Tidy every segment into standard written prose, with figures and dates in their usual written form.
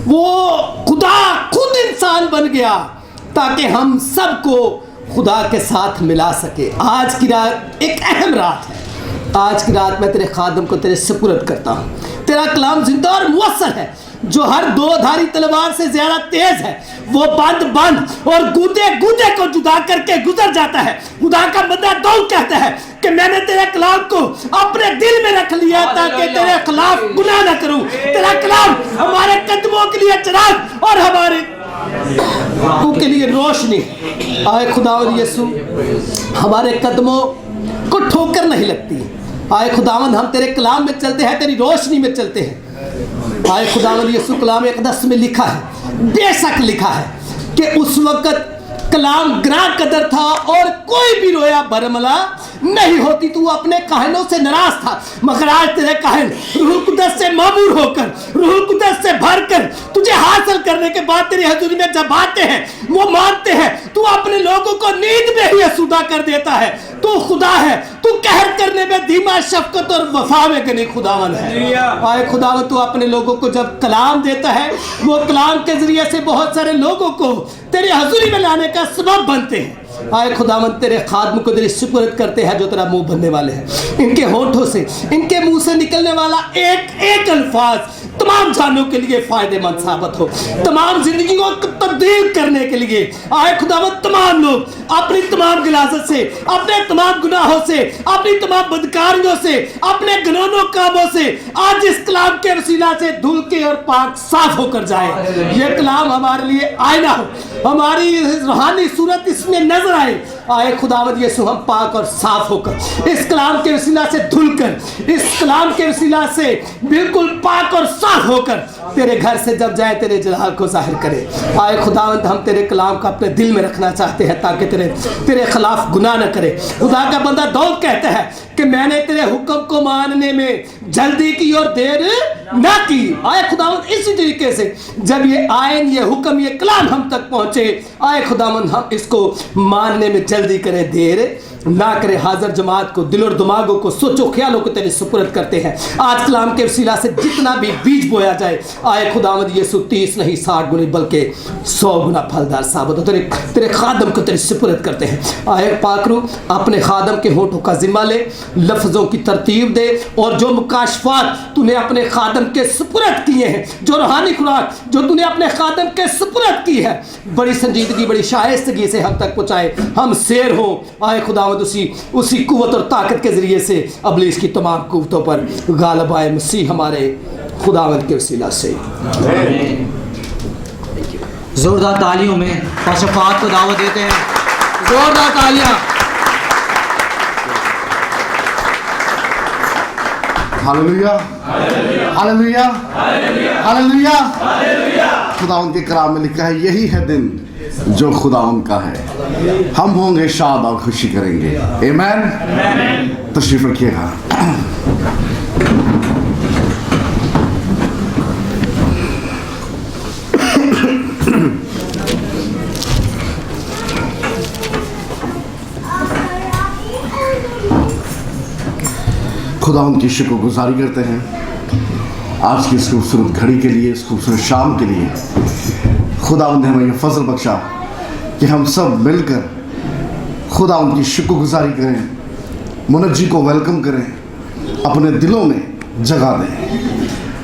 वो खुदा खुद इंसान बन गया ताकि हम सबको खुदा के साथ मिला सके। आज की रात एक अहम रात है। आज की रात मैं तेरे खादम को तेरे सुपुर्द करता हूँ। तेरा कलाम जिंदा और मुअस्सर है, जो हर दो धारी तलवार से ज्यादा तेज है। वो बंद और गूदे गूदे को जुदा करके गुजर जाता है। खुदा का बंदा दाऊद कहता है कि मैंने तेरे कलाम को अपने दिल में रख लिया ताकि तेरे खिलाफ गुनाह न करूं। तेरा कलाम हमारे कदमों के लिए चिराग और हमारे के लिए रोशनी। आए खुदावंद यीशु, हमारे कदमों को ठोकर नहीं लगती। आए खुदावंद, हम तेरे कलाम में चलते हैं, तेरी रोशनी में चलते हैं। आए खुदावंद यीशु, कलाम इक़दस में लिखा है, बेशक लिखा है कि उस वक़्त कलाम ग्रां कदर था और कोई भी रोया बरमला नहीं होती। तू अपने कहनों से नाराज था, मगर आज तेरे कहन रूह कुदस से मामूर होकर, रूह कुदस से भरकर तुझे हासिल करने के बाद तेरी हजूरी में जब आते हैं, वो मानते हैं तू अपने लोगों को नींद में ही असुदा कर देता है। तू खुदा है, तू कहर करने में धीमा, शफकत और वफा में गनी खुदावन है। आए खुदावन, तू अपने लोगों को जब कलाम देता है, वो कलाम के जरिए से बहुत सारे लोगों को तेरी हजूरी में लाने का सबब बनते हैं। आए खुदावन, तेरे खादम को तेरी सुपुर्द करते हैं जो तेरा मुंह बनने वाले हैं। इनके होठों से, इनके मुंह से निकलने वाला एक एक अल्फाज तमाम जानों के लिए फायदेमंद साबित हो, तमाम जिंदगियों को तब्दील करने के लिए। आए खुदावन, तमाम लोग अपनी तमाम गिलाजत से, अपने तमाम गुनाहों से, अपनी तमाम बदकारियों से, अपने घिनौनों कामों से आज इस कलाम के वसीला से धुल के और पाक साफ होकर जाए। ये कलाम हमारे लिए आईना हो, हमारी रूहानी सूरत इसमें नजर आए। आए खुदावंद यीशु, हम पाक और साफ होकर इस कलाम के वसीला से धुलकर, इस कलाम के वसीला से बिल्कुल पाक और साफ होकर तेरे घर से जब जाए तेरे जलाल को जाहिर करे। आए खुदावंद, हम तेरे कलाम का अपने दिल में रखना चाहते हैं ताकि तेरे खिलाफ गुनाह न करे। खुदा का बंदा दाऊद कहता है कि मैंने तेरे हुक्म को मानने में जल्दी की और देर ना की। आए खुदावंद, इसी तरीके से जब ये आयन, ये हुक्म, ये कलाम हम तक पहुंचे, आए खुदावंद, हम इसको मानने में जल्दी करें, देर ना करें। हाजिर जमात को, दिल और दिमागों को, सोचो ख्यालों को तेरे सुपुर्द करते हैं। आज कलाम के वसीला से जितना भी बीज बोया जाए, आए खुदावंद यीशु, 30 नहीं 60 गुना बल्कि 100 गुना फलदार साबित हो। तेरे खादम को तेरे सुपुर्द करते हैं। आए पाकरू, अपने खादम के होठों का जिम्मा ले, लफ्ज़ों की तरतीब दे और जो मुकाशफात तूने अपने खादम के सुपुर्द किए हैं, जो रूहानी खुराक जो तूने अपने खादम के सुपुर्द की है, बड़ी संजीदगी, बड़ी शाइस्तगी से हम तक पहुँचाए। हम शेर हों, आए खुदावंद, उसी कुव्वत और ताकत के जरिए से अबलीस की तमाम कुव्वतों पर गालिब आए मसीह हमारे खुदावंद के वसीला से। जोरदार तालियों में पाशफात को दावत देते हैं। जोरदार तालियां। Hallelujah, hallelujah, hallelujah. खुदावंद के कलाम में लिखा है, यही है दिन जो खुदावंद का है, हम होंगे शाद और खुशी करेंगे। आमीन। तशरीफ रखिएगा। खुदावंद की शुक्रगुजारी करते हैं आज की इस खूबसूरत घड़ी के लिए, इस खूबसूरत शाम के लिए। खुदावंद ने हमें यह फजल बख्शा कि हम सब मिलकर खुदावंद की शुक्रगुजारी करें, मुनज्जी को वेलकम करें, अपने दिलों में जगह दें।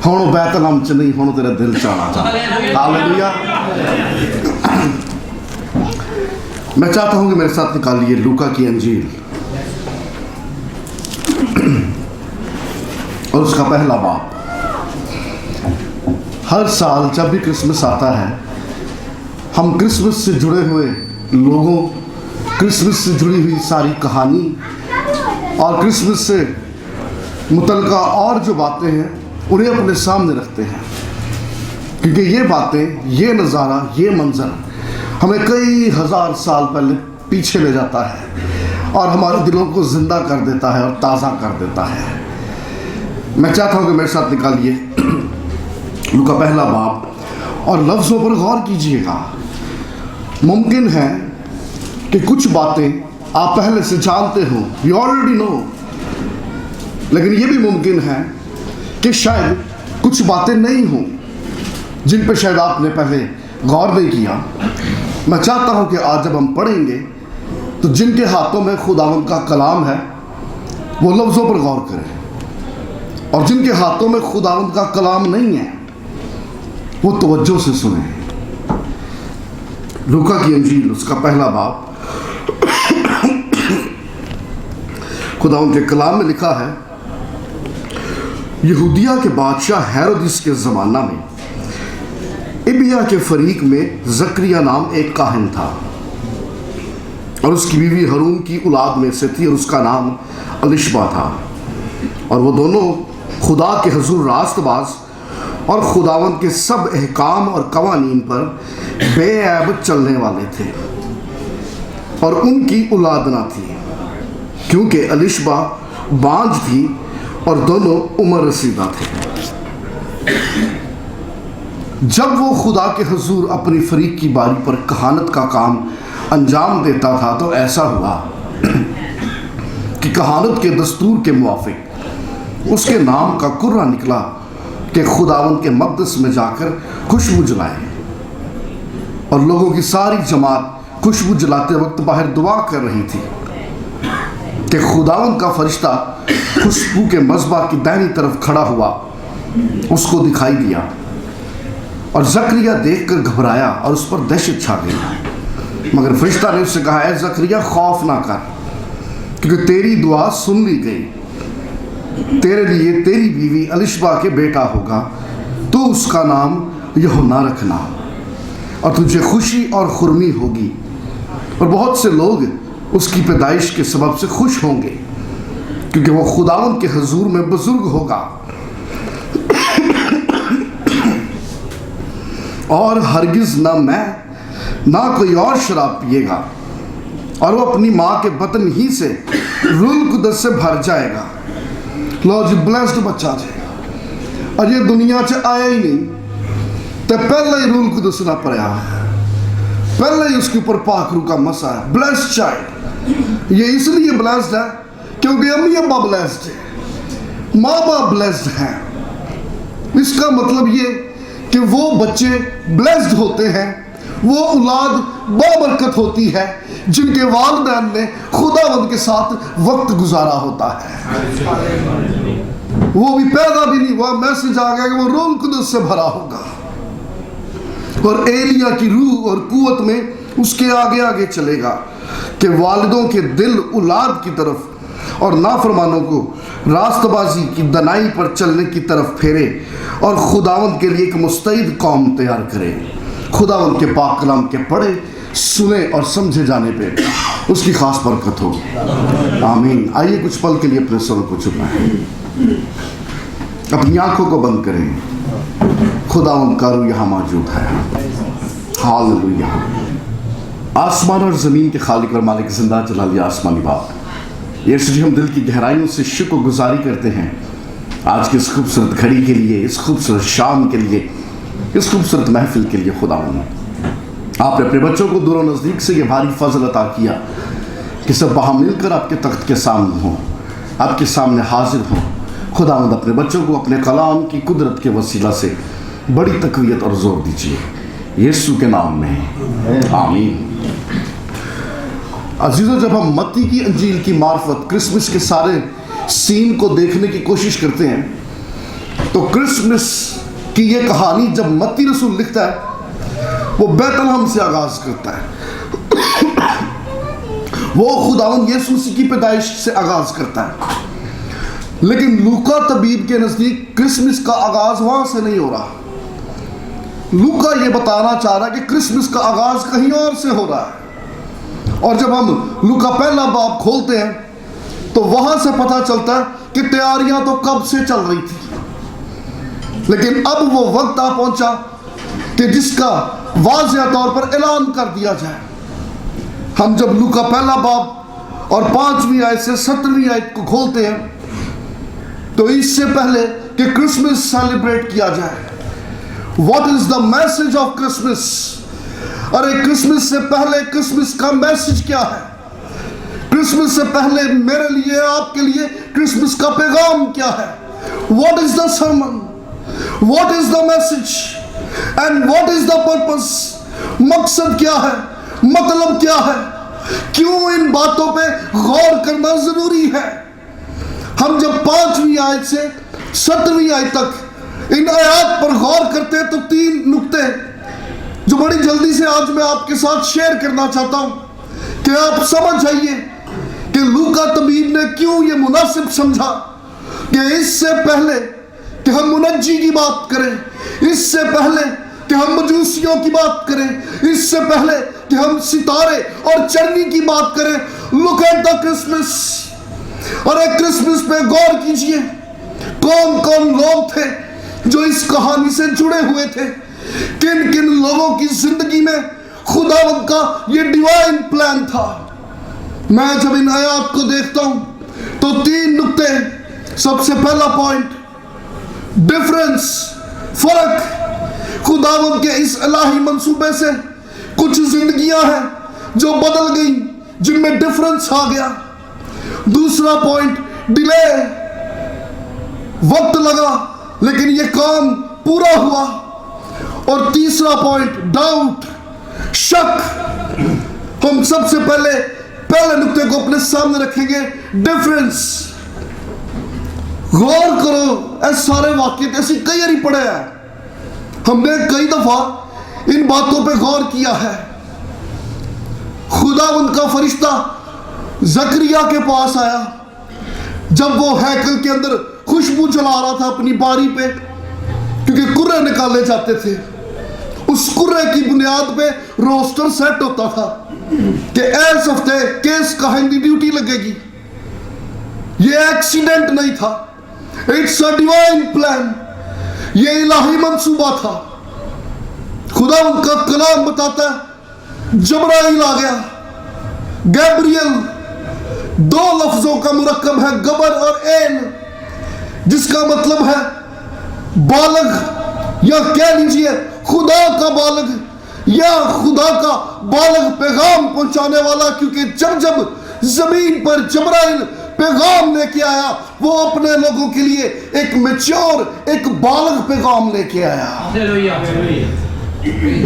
होनो बैतल हम च नहीं, होनो तेरा दिल चाहना। हालेलुया। मैं चाहता हूँ कि मेरे साथ निकालिए लूका की अंजील और उसका पहला बाब। हर साल जब भी क्रिसमस आता है, हम क्रिसमस से जुड़े हुए लोगों, क्रिसमस से जुड़ी हुई सारी कहानी और क्रिसमस से मुतल्लिका और जो बातें हैं उन्हें अपने सामने रखते हैं, क्योंकि ये बातें, ये नज़ारा, ये मंजर हमें कई हज़ार साल पहले पीछे ले जाता है और हमारे दिलों को ज़िंदा कर देता है और ताज़ा कर देता है। मैं चाहता हूँ कि मेरे साथ निकालिए लूका पहला बाब और लफ्ज़ों पर गौर कीजिएगा। मुमकिन है कि कुछ बातें आप पहले से जानते हो, यू ऑलरेडी नो, लेकिन ये भी मुमकिन है कि शायद कुछ बातें नहीं हों जिन पे शायद आपने पहले गौर नहीं किया। मैं चाहता हूं कि आज जब हम पढ़ेंगे तो जिनके हाथों में खुदावंद का कलाम है वो लफ्ज़ों पर गौर करें, और जिनके हाथों में खुदावंद का कलाम नहीं है वो तवज्जो से सुने। लूका की अंजील उसका पहला बाब, खुदावंद के कलाम में लिखा है, यहूदिया के बादशाह हेरोदिस के ज़माना में इबिया के फरीक में जकरिया नाम एक काहिन था, और उसकी बीवी हरूम की औलाद में से थी, और उसका नाम अलिशबा था। और वो दोनों खुदा के हुजूर रास्तबाज और खुदावंद के सब अहकाम और कवानीन पर बेऐब चलने वाले थे, और उनकी औलाद ना थी, क्योंकि अलिशबा बांझ थी और दोनों उम्र रसीदा थे। जब वो खुदा के हुजूर अपनी फरीक की बारी पर कहानत का काम अंजाम देता था तो ऐसा हुआ कि कहानत के दस्तूर के मुआफिक उसके नाम का कुर्रा निकला कि खुदावंद के मक़दस में जाकर खुशबू जलाए, और लोगों की सारी जमात खुशबू जलाते वक्त बाहर दुआ कर रही थी कि खुदावंद का फरिश्ता खुशबू के मज़बा की दाहिनी तरफ खड़ा हुआ उसको दिखाई दिया, और जकरिया देखकर घबराया और उस पर दहशत छा गई। मगर फरिश्ता ने उससे कहा, ऐ जकरिया खौफ ना कर, क्योंकि तेरी दुआ सुन ली गई। तेरे लिए तेरी बीवी अलिशबा के बेटा होगा, तो उसका नाम यूहन्ना रखना, और तुझे खुशी और खुरमी होगी, और बहुत से लोग उसकी पैदाइश के सबब से खुश होंगे, क्योंकि वो खुदावंद के हुजूर में बुजुर्ग होगा, और हरगिज ना मैं ना कोई और शराब पिएगा, और वो अपनी माँ के बतन ही से रूह कुदस से भर जाएगा। लो जी, ब्लेस्ड बच्चा जाएगा, और ये दुनिया च आया ही नहीं तो पहले ही रूह कुदस ना पड़या, पहले ही उसके ऊपर पाक रूह का मसा है। ब्लेस्ड चाइल्ड, ये इसलिए ब्लेस्ड है क्योंकि अम्मी अब्बा ब्लेस्ड है, माँ बाप ब्लेस्ड हैं। इसका मतलब ये कि वो बच्चे ब्लेस्ड होते हैं, वो औलाद बाबरकत होती है जिनके वालिदैन ने खुदावंद के साथ वक्त गुजारा होता है। वो भी पैदा भी नहीं हुआ, मैसेज आ गया कि वो रूह कुदस से भरा होगा, और एलिया की रूह और कुव्वत में उसके आगे आगे चलेगा कि वालिदों के दिल औलाद की तरफ और नाफरमानों को रास्तबाजी की दनाई पर चलने की तरफ फेरे, और खुदावंद के लिए एक मुस्तैद कौम तैयार करे। खुदावंद के पाक कलाम के पढ़े, सुने और समझे जाने पे उसकी खास बरकत हो। आमीन। आइए कुछ पल के लिए अपने सरों को झुकाएं, अपनी आंखों को बंद करें। खुदावंद का रूह यहाँ मौजूद है। हालेलुया। आसमान और ज़मीन के खालिक और मालिक जिंदा जलाली आसमानी बाप, यीशु जी, हम दिल की गहराइयों से शुक्रगुजारी करते हैं आज की इस खूबसूरत घड़ी के लिए, इस खूबसूरत शाम के लिए, इस खूबसूरत महफिल के लिए। खुदावंद, आपने अपने बच्चों को दूर और नज़दीक से ये भारी फजल अता किया कि सब वहाँ मिलकर आपके तख्त के सामने हों, आपके सामने हाजिर हों। खुदावंद, अपने बच्चों को अपने कलाम की कुदरत के वसीला से बड़ी तक़वियत और ज़ोर दीजिए, यीशु के नाम में आमीन। अजीज़ों, जब हम मत्ती की अंजील की मार्फत क्रिसमस के सारे सीन को देखने की कोशिश करते हैं तो क्रिसमस की ये कहानी जब मत्ती रसूल लिखता है वो बैतलहम से आगाज करता है। वो खुदावंद यीशु मसीह की पैदाइश से आगाज करता है, लेकिन लूका तबीब के नज़दीक क्रिसमस का आगाज वहां से नहीं हो रहा। लूका ये बताना चाह रहा है कि क्रिसमस का आगाज कहीं और से हो रहा है। और जब हम लूका पहला बाब खोलते हैं तो वहां से पता चलता है कि तैयारियां तो कब से चल रही थी, लेकिन अब वो वक्त आ पहुंचा कि जिसका वाज़ेह तौर पर ऐलान कर दिया जाए। हम जब लूका पहला बाब और 5वीं आयत से 17वीं आयत को खोलते हैं तो इससे पहले कि क्रिसमस सेलिब्रेट किया जाए, what is the message of Christmas, अरे क्रिसमस से पहले क्रिसमस का मैसेज क्या है, क्रिसमस से पहले मेरे लिए आपके लिए क्रिसमस का पैगाम क्या है, what is the sermon, what is the message. And what is the purpose? मकसद क्या है, मतलब क्या है, क्यों इन बातों पे गौर करना जरूरी है? हम जब 5वीं आयत से 7वीं आयत तक इन आयत पर गौर करते हैं तो 3 नुक्ते जो बड़ी जल्दी से आज मैं आपके साथ शेयर करना चाहता हूं कि आप समझ जाइए कि लूका तबीब ने क्यों ये मुनासिब समझा कि इससे पहले कि हम मुनज्जी की बात करें, इससे पहले कि हम मजूसियों की बात करें, इससे पहले कि हम सितारे और चरनी की बात करें, लुक एट द क्रिसमस। और एक क्रिसमस पे गौर कीजिए, कौन कौन लोग थे जो इस कहानी से जुड़े हुए थे, किन किन लोगों की जिंदगी में खुदावंद का ये डिवाइन प्लान था। मैं जब इन आयात को देखता हूं तो 3 नुक्ते। सबसे पहला पॉइंट, डिफरेंस, फर्क। खुदावंद के इस इलाही मंसूबे से कुछ जिंदगियां हैं जो बदल गई, जिनमें डिफरेंस आ गया। दूसरा पॉइंट, डिले, वक्त लगा लेकिन यह काम पूरा हुआ। और तीसरा पॉइंट, डाउट, शक। हम सबसे पहले नुक्ते को अपने सामने रखेंगे, डिफरेंस। गौर करो, ऐसे सारे वाक्य ऐसे कई बार पढ़े हैं, हमने कई दफा इन बातों पे गौर किया है। खुदावंद का फरिश्ता जकरिया के पास आया जब वो हैकल के अंदर खुशबू जला रहा था अपनी बारी पे, क्योंकि कुर्रे निकाले जाते थे। उस कुर्रे की बुनियाद पे रोस्टर सेट होता था कि इस हफ्ते केस काहिन की ड्यूटी लगेगी। ये एक्सीडेंट नहीं था, इट्स अ डिवाइन प्लान, ये इलाही मंसूबा था। खुदा उनका कलाम बताता है, जबराइल आ गया। गैब्रियल 2 लफ्जों का मुरक्कब है, गबर और एन, जिसका मतलब है बालग, या कह लीजिए खुदा का बालग या खुदा का बालग पैगाम पहुंचाने वाला। क्योंकि जब जब जमीन पर जबराइल पैगाम लेके आया, वो अपने लोगों के लिए एक मैच्योर, एक बालग पैगाम लेके आया।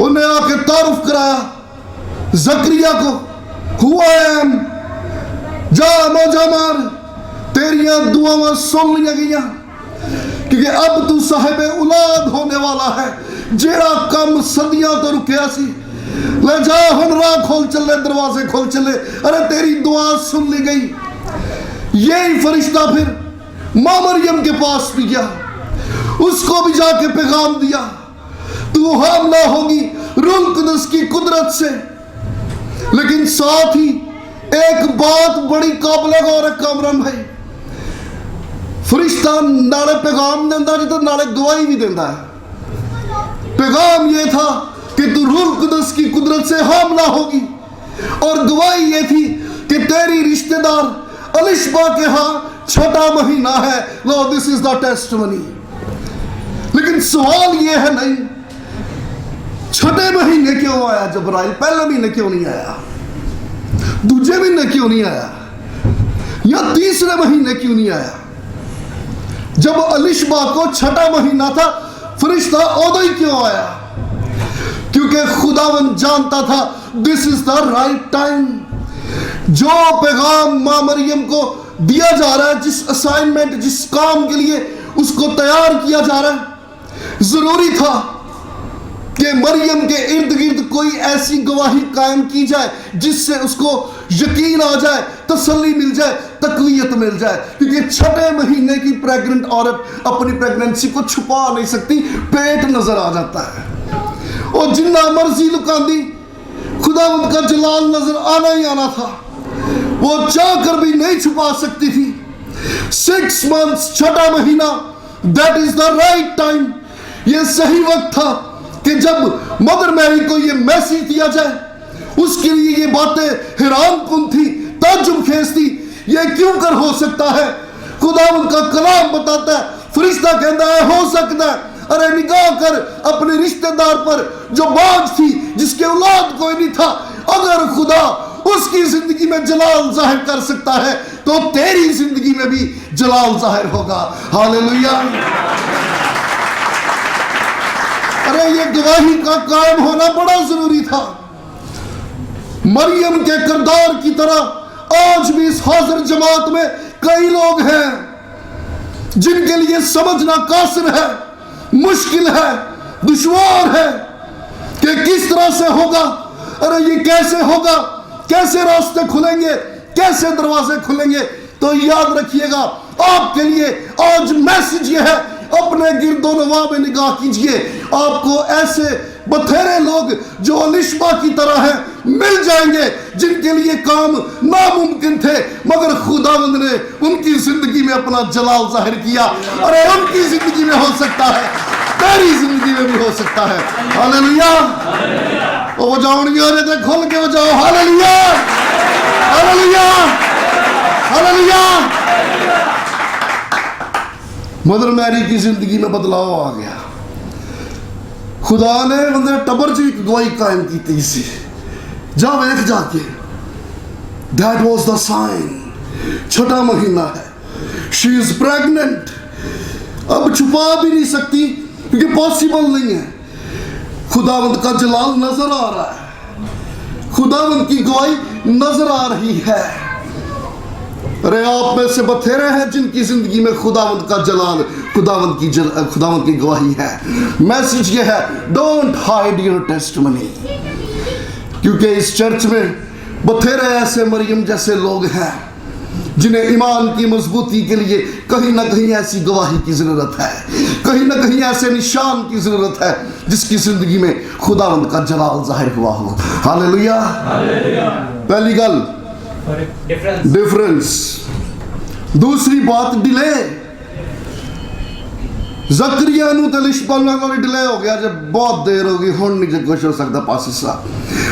उन्हें आके तारुफ कराया जकरिया को, हु आई एम, जा मौजा मार, तेरियां दुआवां सुन लिया गईया, क्योंकि अब तू साहिब औलाद होने वाला है। जेड़ा कम सदियां तो रुकया सी, ले जा हुन राह खोल चले, दरवाजे खोल चले, अरे तेरी दुआ सुन ली गई। यही फरिश्ता फिर मां मरियम के पास भी गया, उसको भी जाके पैगाम दिया, तू हामला होगी रूह कुदस की कुदरत से। लेकिन साथ ही एक बात बड़ी काबिल गौर है कामरान भाई, फरिश्ता नाले पैगाम देता जी तो नाले गवाही भी देता है। पैगाम यह था कि तू रूह कुदस की कुदरत से हामला होगी, और गवाही यह थी कि तेरी रिश्तेदार अलिशबा के यहाँ 6वां महीना है। लो दिस इज द टेस्टिमनी। लेकिन सवाल यह है, नहीं 6वें महीने क्यों आया जबराइल, पहले महीने क्यों नहीं आया, दूसरे महीने क्यों नहीं आया, या तीसरे महीने क्यों नहीं आया? जब अलिशबा को 6वां महीना था, फरिश्ता उदो ही क्यों आया? क्योंकि खुदावंद जानता था this is the right time. जो पैगाम मां मरियम को दिया जा रहा है, जिस असाइनमेंट, जिस काम के लिए उसको तैयार किया जा रहा है, जरूरी था कि मरियम के इर्द गिर्द कोई ऐसी गवाही कायम की जाए जिससे उसको यकीन आ जाए, तसल्ली मिल जाए, तकवीयत मिल जाए। क्योंकि 6वें महीने की प्रेग्नेंट औरत अपनी प्रेगनेंसी को छुपा नहीं सकती, पेट नजर आ जाता है, और जिन्ना मर्जी लुकांदी, खुदा उनका जलाल नजर आना ही आना था, वो चाह कर भी नहीं छुपा सकती थी। 6 months, 6वां महीना, that is the right time. ये सही वक्त था कि जब मदर मैरी को ये मैसेज दिया जाए। उसके लिए ये बातें हैरान कुन थी, ताज्जुब खेज थी, ये क्यों कर हो सकता है? खुदा उनका कलाम बताता है, फरिश्ता कहता है हो सकता है। अरे निगाह कर अपने रिश्तेदार पर जो बाज थी, जिसके औलाद कोई नहीं था, अगर खुदा उसकी जिंदगी में जलाल जाहिर कर सकता है तो तेरी जिंदगी में भी जलाल जाहिर होगा। हालेलुया। अरे ये गवाही का कायम होना बड़ा जरूरी था। मरियम के किरदार की तरह आज भी इस हाजिर जमात में कई लोग हैं जिनके लिए समझना कासिर है, मुश्किल है, दुश्वार है कि किस तरह से होगा, अरे ये कैसे होगा, कैसे रास्ते खुलेंगे, कैसे दरवाजे खुलेंगे। तो याद रखिएगा, आपके लिए आज मैसेज ये है, अपने गिरदो नवा में निगाह कीजिए, आपको ऐसे बथेरे लोग जो अलिशबा की तरह हैं मिल जाएंगे जिनके लिए काम नामुमकिन थे, मगर खुदावंद ने उनकी जिंदगी में अपना जलाल जाहिर किया। अरे उनकी जिंदगी में हो सकता है, तेरी जिंदगी में भी हो सकता है। हालेलुया। वो बजाओ नहीं, खोल के बजाओ। Hallelujah, hallelujah, hallelujah. Mother Mary की जिंदगी में बदलाव आ गया। खुदा ने उन्हें टबर च एक गवाही कायम की थी सी, जा वेख जाके, दैट वाज द साइन। छठा महीना है, शी इज प्रेग्नेंट। अब छुपा भी नहीं सकती क्योंकि पॉसिबल नहीं है। खुदावंद का जलाल नजर आ रहा है, खुदावंद की गवाही नजर आ रही है। अरे आप में से बथेरे हैं जिनकी जिंदगी में खुदावंद का जलाल, खुदावंद की गवाही है। मैसेज ये है, डोंट हाइड योर टेस्टिमनी, क्योंकि इस चर्च में बथेरे ऐसे मरियम जैसे लोग हैं जिन्हें ईमान की मजबूती के लिए कहीं ना कहीं ऐसी गवाही की जरूरत है, कहीं ना कहीं ऐसे निशान की जरूरत है जिसकी जिंदगी में खुदावंद का जलाल जाहिर हुआ हो। हालेलुया। पहली गल डिफरेंस। दूसरी बात डिले। जकरिया नूं ते इलिशबा नाल डिले हो गया, जब बहुत देर हो गई, हुण नहीं कुछ हो सकता पास हिस्सा।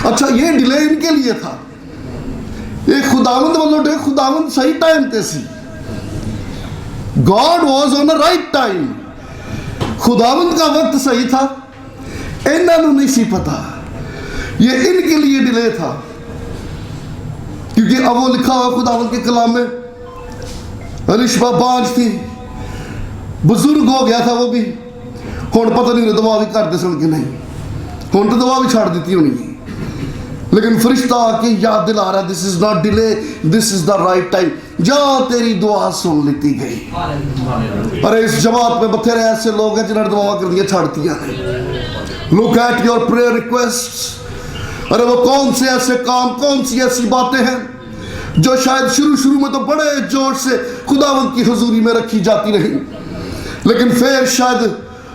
अच्छा, ये डिले इनके लिए था, ये खुदावंद वालों डे, खुदावंद सही टाइम ते सी। God was on the right time. खुदावंद का वक्त सही था, इन्हां नूं नहीं सी पता, ये इनके लिए डिले था। क्योंकि अब वो लिखा हुआ खुदावंद के कलाम में, इलिशबा बांझ थी, बुजुर्ग हो गया था वो भी, हुण पता नहीं दवा भी करते सन कि नहीं, हुण तो दवा भी छाड़ दी होनी। लेकिन फरिश्ता आके याद दिला रहा है, this is not delay, this is the right time. जा तेरी दुआ सुन लेती गई। अरे इस जमात में बथेरे ऐसे लोग हैं जिन्होंने दुआ कर दिया छाड़ती नहीं। Look at your prayer request. अरे वो कौन से ऐसे काम, कौन सी ऐसी बातें हैं जो शायद शुरू में तो बड़े जोर से खुदावंद की हुजूरी में रखी जाती रही, लेकिन फिर शायद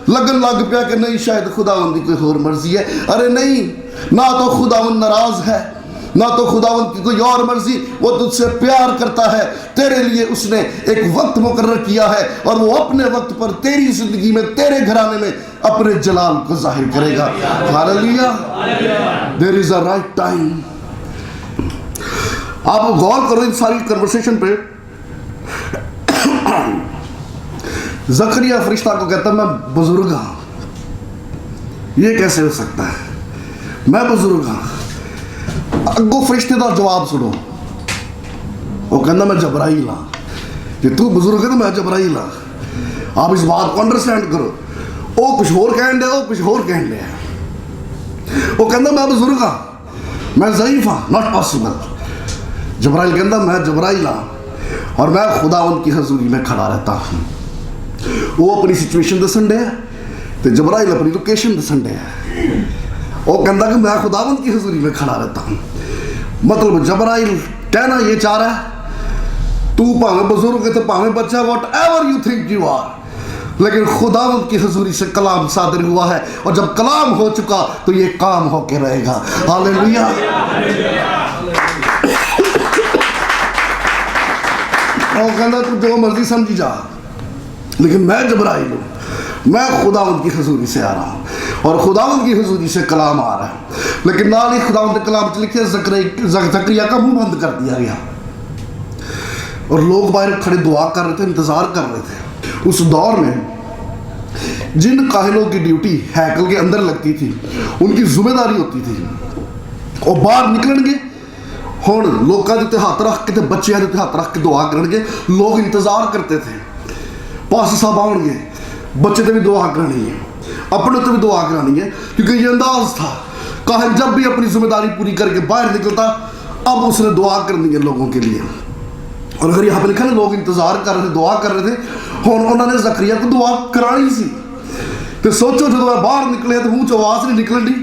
लगन लग पाया कि नहीं, शायद खुदावंद की कोई और मर्जी है। अरे नहीं, ना तो खुदावंद नाराज है, ना तो खुदावंद की कोई और मर्जी, वो तुझसे प्यार करता है। तेरे लिए उसने एक वक्त मुकर्रर किया है और वो अपने वक्त पर तेरी जिंदगी में, तेरे घराने में अपने जलाल को जाहिर करेगा। Hallelujah. There is a right time. आप गौर करो इन सारी कन्वर्सेशन पे। जकरिया फरिश्ता को कहता, मैं बुजुर्ग हूं। ये कैसे हो सकता है, मैं बुजुर्ग हूं। अगो फरिश्ते का जवाब सुनो, वो कहना मैं जबराइल हाँ। जे तू बुजुर्ग है तो मैं जबराइल हाँ। आप इस बात को अंडरस्टैंड करो। वो कुछ होर कह दे, वो कुछ होर कह दे। वो कहना मैं बुजुर्ग हाँ, मैं ज़ईफ हाँ, नॉट पॉसिबल। जबराइल कहना मैं जबराइल हाँ और मैं खुदावंद की हजूरी में खड़ा रहता हूँ। वो अपनी सिचुएशन दसन डे तो जबराइल अपनी लोकेशन दसन डे। वो कहता कि मैं खुदावंद की हजूरी में खड़ा रहता हूँ। मतलब जबराइल कहना ये चाह रहा है, तू भावे बुजुर्ग है तो भावे बच्चा, whatever you think you are, लेकिन खुदावंद की हजूरी से कलाम सादर हुआ है और जब कलाम हो चुका तो ये काम होके रहेगा। हालेलुया। वो कहता तू जो मर्जी समझी जा, लेकिन मैं जबराइल हूँ, मैं खुदावंद की हजूरी से आ रहा हूँ और खुदावंद की हजूरी से कलाम आ रहा है। लेकिन नाल ही खुदावंद के कलाम लिखे जकरिया का मुंह बंद कर दिया गया और लोग बाहर खड़े दुआ कर रहे थे, इंतजार कर रहे थे। उस दौर में जिन काहिलों की ड्यूटी हैकल के अंदर लगती थी, उनकी जिम्मेदारी होती थी वो बाहर निकलेंगे, हुण लोगों के हाथ रख के, बच्चों के हाथ रख के दुआ करेंगे। लोग इंतजार करते थे, पास साहब आउणगे, बच्चे तो भी दुआ करनी है। अपने तो भी दुआ करानी है, क्योंकि ये अंदाज था काहिन जब भी अपनी जिम्मेदारी पूरी करके बाहर निकलता, अब उसने दुआ करनी है लोगों के लिए। और अगर यहाँ पे लिखा ना लोग इंतजार कर रहे थे, दुआ कर रहे थे, और उन्होंने जकरिया को दुआ करानी सी। तो सोचो जो बाहर निकले तो मुंह चो आवाज नहीं निकल दी,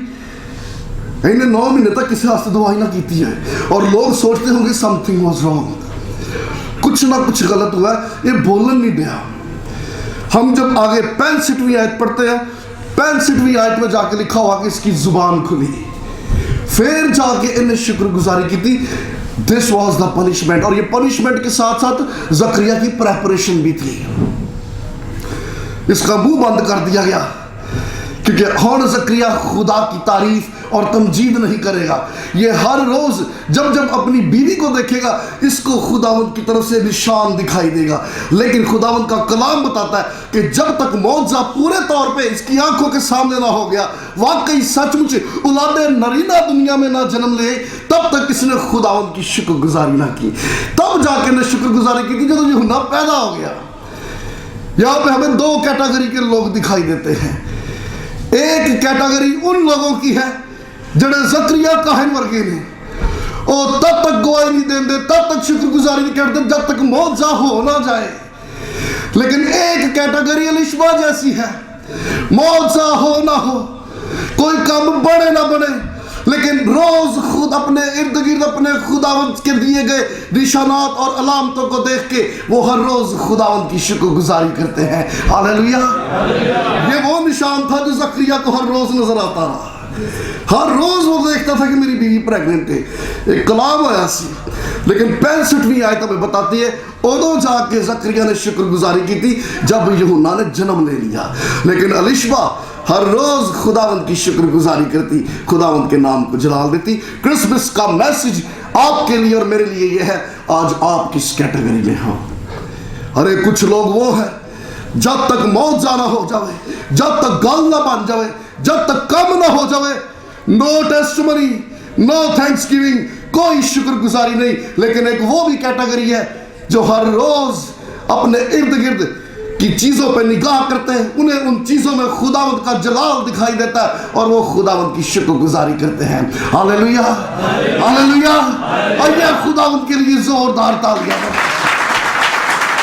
इन्हें 9 महीने तक किसी वास्ते दुआ ही ना की है। और लोग सोचते होंगे समथिंग वाज रॉन्ग, कुछ ना कुछ गलत हुआ, ये बोलन नहीं दिया। हम जब आगे 65वीं आयत पढ़ते हैं, 65वीं आयत में जाके लिखा हुआ कि इसकी जुबान खुली, फिर जाके इन्हें शुक्रगुजारी की थी। This was the punishment. और ये पनिशमेंट के साथ साथ जकरिया की प्रेपरेशन भी थी। इसका मुंह बंद कर दिया गया, क्योंकि हुण जकरिया खुदा की तारीफ और तमजीद नहीं करेगा। ये हर रोज जब जब अपनी बीवी को देखेगा, इसको खुदावंद की तरफ से निशान दिखाई देगा। लेकिन खुदावंद का कलाम बताता है कि जब तक मौजज़ा पूरे तौर पे इसकी आंखों के सामने ना हो गया, वाकई सचमुच औलादे नरीना दुनिया में ना जन्म ले, तब तक इसने खुदावंद की शुक्रगुजारी ना की। तब जाके ने शुक्रगुजारी की थी जब यूहन्ना पैदा हो गया। यहाँ पे हमें 2 कैटेगरी के लोग दिखाई देते हैं। एक कैटेगरी उन लोगों की है जड़े जकरिया काहिन वर्गे ने, और तब तक गवाही नहीं देंगे, तब तक शुक्रगुजारी नहीं करते जब तक मौजज़ा हो ना जाए। लेकिन एक कैटेगरी एलिशबा जैसी है, मौजज़ा हो ना हो, कोई काम बड़े ना बने, लेकिन रोज खुद अपने इर्द गिर्द अपने खुदावंत के दिए गए निशानात और अलामतों को देख के वो हर रोज खुदावंत की शुक्रगुजारी करते हैं। हालेलुया। ये वो निशान था जो जकरिया को हर रोज नजर आता रहा। हर रोज वो देखता था कि मेरी बीवी प्रेग्नेंट है। एक कलाम आया सी, लेकिन 65वीं आयत हमें बताती है उदों जाके जकरिया ने शुक्रगुजारी की थी जब यूहन्ना ने जन्म ले लिया। लेकिन एलिशबा हर रोज खुदावंत की शुक्रगुजारी करती, खुदावंत के नाम को जलाल देती। क्रिसमस का मैसेज आपके लिए और मेरे लिए ये है, आज आप किस कैटेगरी में हो? अरे कुछ लोग वो है जब तक मौत जाना हो जावे, जब तक गल ना बन जावे, जब तक कम ना हो जावे, नो टेस्टिमनी, नो थैंक्सगिविंग, कोई शुक्रगुजारी नहीं। लेकिन एक वो भी कैटेगरी है जो हर रोज अपने इर्द गिर्द की चीजों पर निगाह करते हैं, उन्हें उन चीजों में खुदावंत का जलाल दिखाई देता है और वो खुदावंत की शुक्रगुजारी करते हैं। Hallelujah, hallelujah. आइए खुदावंत के लिए जोरदार तालियां।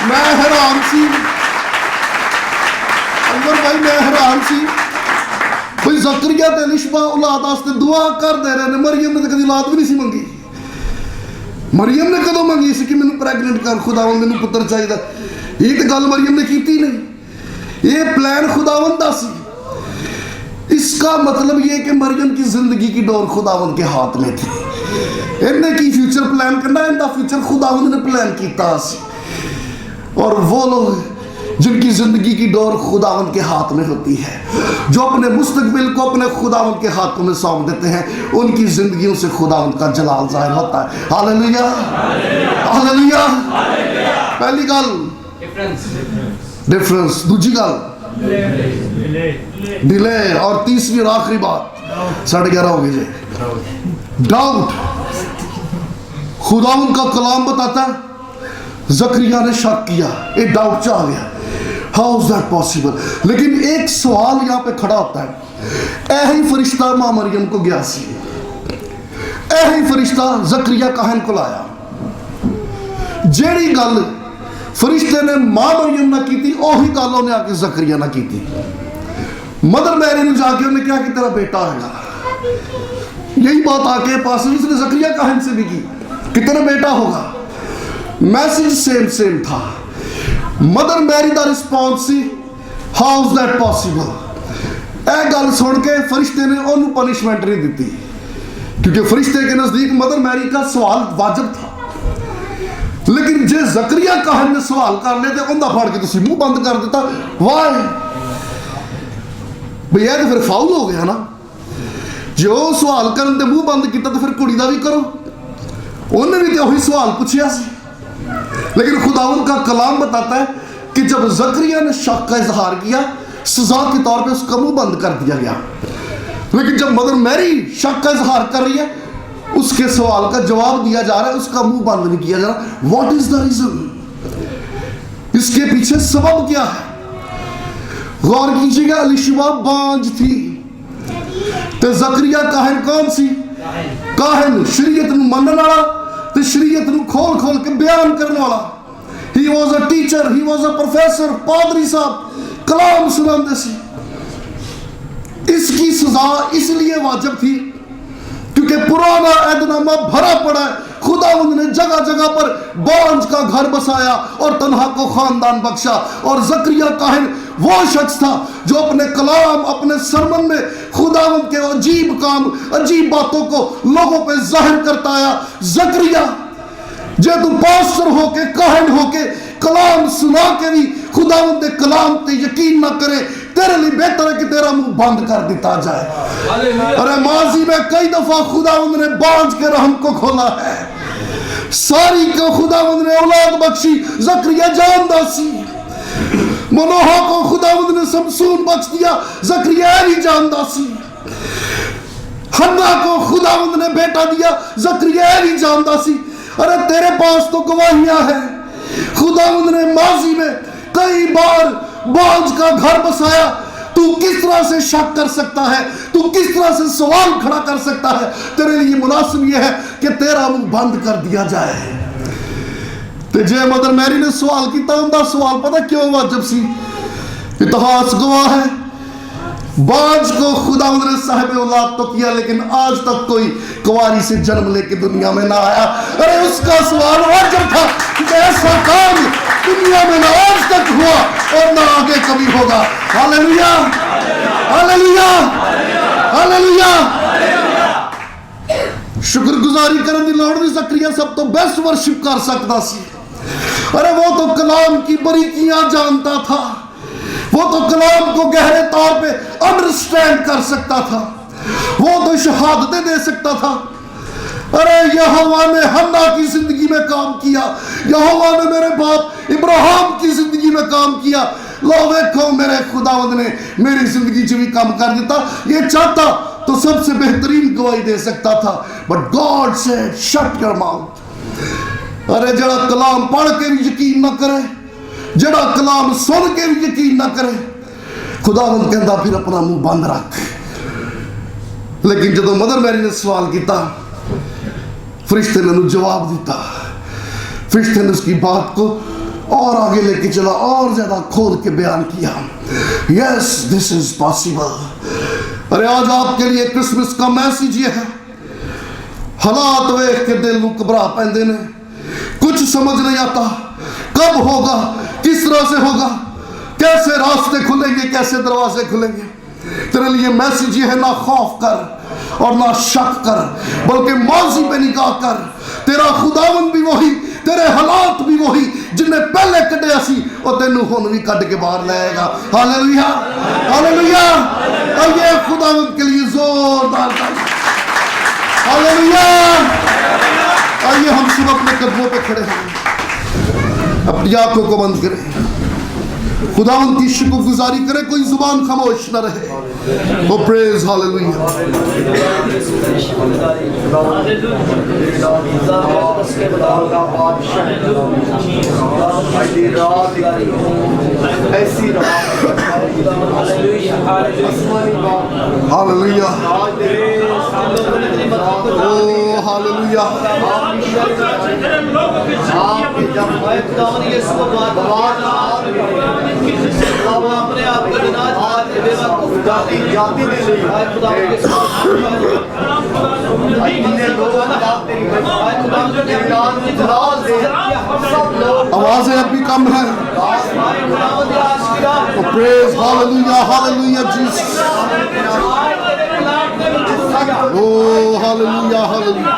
मैं हैरान सी अंदर भाई, मैं हैरान सी भाई, जकरिया ते एलिशबा औलाद वास्ते दुआ कर दे रहे ने। मरियम ने तो कभी औलाद भी नहीं सी मंगी। मरियम ने कदों मंगी सी कि मैनू प्रेगनेंट कर, खुदावंद मैनू पुत्र चाहिए। ये तो गल मरियम ने की नहीं, ये प्लान खुदावंद दा सी। इसका मतलब ये कि मरियम की जिंदगी की डोर खुदावंद के हाथ में थी। इन्हें की फ्यूचर प्लान करना, इनका फ्यूचर खुदावंद ने प्लान किया सी। और वो लोग जिनकी जिंदगी की डोर खुदावंद के हाथ में होती है, जो अपने मुस्तकबिल को अपने खुदावंद के हाथों में सौंप देते हैं, उनकी जिंदगियों से खुदावंद का जलाल जाहिर होता है। Hallelujah, hallelujah. पहली गल डिफरेंस, दूजी गल डिले, और तीसरी और आखिरी बात 11:30 हो गए। डाउट। खुदावंद का कलाम बताता है जकरिया ने शक किया, एक डाउट चा आ गया, हाउ इज दैट पॉसिबल। लेकिन एक सवाल यहाँ पे खड़ा होता है। यही फरिश्ता मां मरियम को गया सी, यही फरिश्ता जकरिया काहिन को लाया। जेड़ी गल फरिश्ते ने मां मरियम ना की थी, ओही गल उन्हें आके जकरिया ना की थी। मदर मैरी ने जाके उन्हें क्या कि तेरा बेटा होगा। यही बात आके पास उसने जकरिया काहिन से भी की कि तेरा बेटा होगा। मैसेज सेम था। मदर मैरी का response see, how is that possible. यह गल सुन के फरिश्ते ने उन्होंने पनिशमेंट नहीं दी, क्योंकि फरिश्ते के नजदीक मदर मैरी का सवाल वाजिब था। लेकिन जे जकरिया काहिन ने सवाल कर लिया तो उनका फाड़ के तुम मुंह बंद कर दिता। वाह भैया, तो फिर फाउल हो गया ना। जो सवाल करने ते मुंह बंद किया तो फिर कुड़ी का भी करो। उन्हें भी तो वही सवाल पूछा सी। लेकिन खुदावंद का कलाम बताता है कि जब जकरिया ने शक का इजहार किया, सजा के तौर पे उसका मुंह बंद कर दिया गया। लेकिन जब मदर मैरी शक का इजहार कर रही है, उसके सवाल का जवाब दिया जा रहा है, उसका मुंह बंद नहीं किया जा रहा। What is the reason? इसके पीछे सबब क्या है? गौर कीजिएगा, अलीशिबा बांझ थी ते जकरिया काहन कौन सी? काहन शरीयत नूं मनण वाला ते शरीयत नूं खोल खोल के बयान करने वाला। He was a teacher, he was a professor, पादरी साहब कलाम सुनाते सी। इसकी सजा इसलिए वाजिब थी क्योंकि पुराना ऐहदनामा भरा पड़ा है। खुदावंद ने जगह जगह पर बांझ का घर बसाया और तन्हा को खानदान बख्शा। और जकरिया काहिन वो शख्स था जो अपने कलाम, अपने सरमन में खुदावंद के अजीब काम, अजीब बातों को लोगों पे जाहिर करता आया। जकरिया जे तू पास्टर होके, काहिन होके कलाम सुना के भी खुदावंद के कलाम पे यकीन ना करे, तेरे लिए बेहतर है कि तेरा मुंह बंद कर दिया जाए। अरे माजी में कई दफा खुदावंद ने बांझ के रहम को खोला है। सारी को खुदावंद ने औलाद बख्शी, जकरिया जानदा सी। मनोहा को खुदावंद ने समसून बख्श दिया, जकरिया नहीं जानदा सी। हन्ना को खुदावंद ने बेटा दिया, जकरिया नहीं जानदा सी। अरे तेरे पास तो गवाहियां हैं। खुदावंद ने माजी में कई बार बांझ का घर बसाया। तू किस तरह से शक कर सकता है? तू किस तरह से सवाल खड़ा कर सकता है? तेरे लिए मुनासिब यह है कि तेरा मुंह बंद कर दिया जाए। ते जे मदर मैरी ने सवाल किया, उनका सवाल पता क्यों वाजिब सी? इतिहास गवाह है, बांझ को खुदावंद ने साहिब औलाद तो किया, लेकिन आज तक कोई कुंवारी से जन्म लेके दुनिया में ना आया। अरे उसका सवाल वाजिब था कि ऐसा काम दुनिया में ना आज तक हुआ और ना आगे कभी होगा। Hallelujah, hallelujah, hallelujah. शुक्रगुजारी करने की लोड़ नहीं। जकरिया सब तो बेस्ट वर्शिप कर सकता सी। अरे वो तो कलाम की बारीकियां जानता था, वो तो कलाम को गहरे तौर पे अंडरस्टैंड कर सकता था, वो तो शहादतें दे सकता था। अरे यहोवा ने हन्ना की जिंदगी में काम किया, यहोवा ने मेरे बाप इब्राहिम की जिंदगी में काम किया। लो देखो मेरे खुदावंद ने मेरी जिंदगी च भी काम कर दिता। ये चाहता तो सबसे बेहतरीन गवाही दे सकता था, but God said shut your mouth. अरे जरा कलाम पढ़ के भी यकीन ना करे, जड़ा कलाम सुन के भी यकीन ना करे, खुदावंद कहता फिर अपना मुंह बंद रख। लेकिन जब मदर मैरी ने सवाल किया, फरिश्ते ने जवाब दिता। फरिश्ते ने उसकी बात को और आगे लेके चला और ज्यादा खोल के बयान किया। Yes, this is possible. अरे आज आपके लिए क्रिसमस का मैसेज ये है, हालात वेख के दिल में घबरा पैंदे ने, कुछ समझ नहीं आता कब होगा, किस तरह से होगा, कैसे रास्ते खुलेंगे, कैसे दरवाजे खुलेंगे। तेरे लिए मैसेज ये है, ना खौफ कर और ना शक कर, बल्कि माजी पे निगाह कर। तेरा खुदावन भी वही, तेरे हालात भी वही जिन्हें पहले कढ़िया सी और तेनू हुन भी कढ़ के बाहर लाएगा। Hallelujah, hallelujah. आइए खुदावन के लिए जोरदार ताली। हालेलुया। आइए हम सब अपने कदमों पे खड़े हैं, अपनी आंखों को बंद करें, खुदावंद की शुक्रगुजारी करें, कोई जुबान खामोश न रहे। वो प्रेज हालेलुया। हालेलुया, ओ हालेलुया। अपने आप को जाति जाति दे रही है खुदा के साथ इतने लोग आवाजें अब भी कम है। Praise hallelujah, hallelujah Jesus. Oh hallelujah, hallelujah.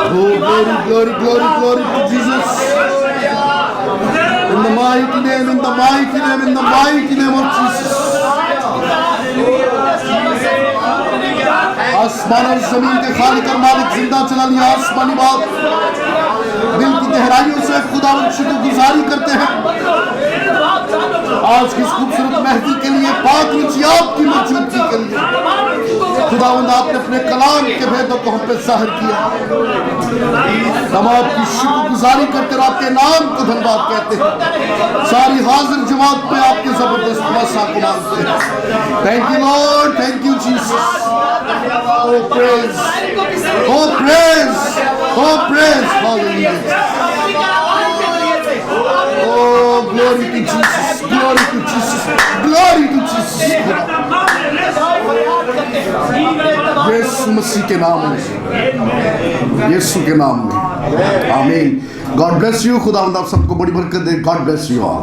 Oh, glory, glory, glory, glory to Jesus. In the mighty name, in the mighty name, in the mighty name of Jesus. आसमान और जमीन के खालिक और मालिक जिंदा चला लिया आसमानी बात, दिल की गहराइयों से खुदावंद शुक्रगुजारी करते हैं आज की इस खूबसूरत महफिल के लिए, पाक नीचे आपकी मौजूदगी के लिए। खुदावंद आपने अपने कलाम के भेदों को हम पे जाहिर किया। हम आपकी शुक्रगुजारी करते और आपके नाम को धन्यवाद कहते हैं। सारी हाजिर जमात पे आपके जबरदस्त मसा को मांगते हैं। Thank you Lord, thank you Jesus. Oh praise, oh praise, oh praise, hallelujah. Oh glory to Jesus, glory to Jesus, glory to Jesus. Yeshu Masih के नाम में, यीशु के नाम में, आमीन। God bless you. खुदा आप सबको बड़ी बरकत दे। God bless you all.